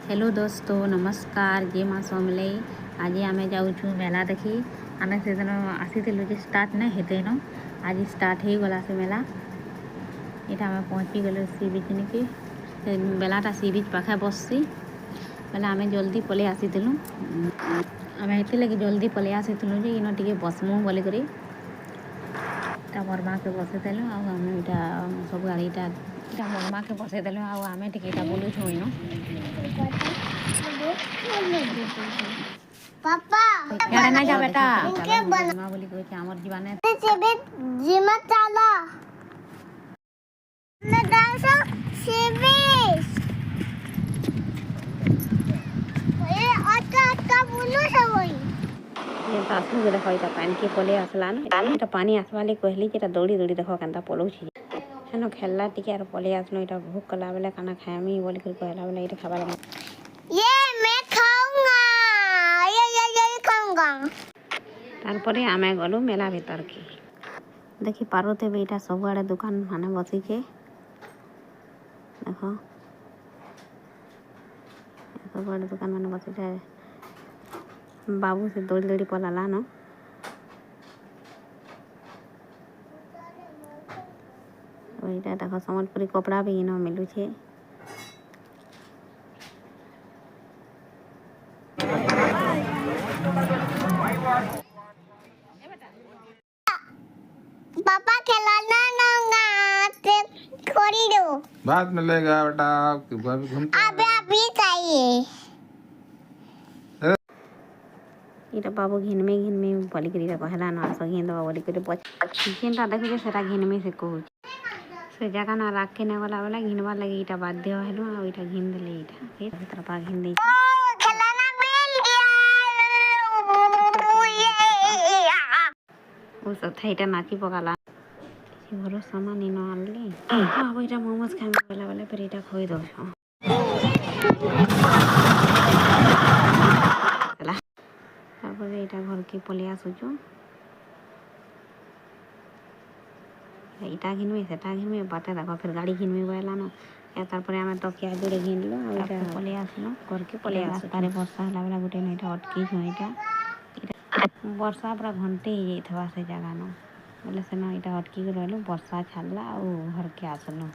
Hello दोस्तों नमस्कार जय माँ समलेई। आज आम जाऊँ मेला देखी। आम से दिन आसी जे स्टार्ट नहीं हेते न आज स्टार्ट हो गला से मेला। यहाँ आम पहुँची गलु सी बीच निके मेलाटा सी बीच पाखे बससी बोले आम जल्दी पलि आसी आम ये लगे जल्दी पलि आसी इन टे बसमु बोलिक मोर माँ के बसईदेलु आम यहाँ सब गाड़ी मोर माँ के बसईदेलु आम टे बुलूँ इन पापा यार ना जा बेटा जिमा बोली कह आमर जीवाने जिमा चला ना दासो सेविस ए अटका बोलो सबई ये आसू के देखो इटा पानी के पले आसला ना इटा पानी आसवाले कहली कि दौड़ी दौड़ी देखो केनता पलौछि हेनो खेलला टिके आर पले आसनो इटा भूख कला बेले खाना खाएमी बोली कर कहला बेले इटा खाबा ये मैं खाऊंगा ये खाऊंगा। तारपरे आमे गलु मेला भीतर की देखी पार्वती बेटा सब आड़े दुकान माने बसी के देखो सब आड़े दुकान माने बसी जाए बाबू से दौड़ी दौड़ी पलाला न वहीटा देखो सम्बलपुरी कपड़ा भी इन मिलू छे। पापा खिलाना ना ते छोड़ी दो बाद में लेगा बेटा घूमते अभी चाहिए। इटा बाबू घिनमे बोली कर कहला ना आस घिन दबा बोली कर जेनटा देखुचे सेटा घिनमे से कहू से जगह ना राख के गला बेला घिनबार लगे इटा बाध्य हेलु आ इटा घिन देले इटा फिर भीतर पा घिन दे खिलाना मिल गया उ सब था इटा नाची पकाला भरो सामान इन आनले अब इटा मोमोज खाए गला बेला फिर इटा खोई दो इटा घर के पलि आसुचु इटा घिनमी सेटा घिनमी बाटे देखो फिर गाड़ी घिनमी बोला न तारपरे आमे तकिया जोड़े घिनलो आ इटा पलि आसलो घर के पलि आसु तारे वर्षा हला बेला गुटे नइटा अटकी छु इटा वर्षा पूरा घंटे ही जाइथवा से जगह न बोले से न इटा अटकी रहलो वर्षा छाड़ला आ घर के आसलो।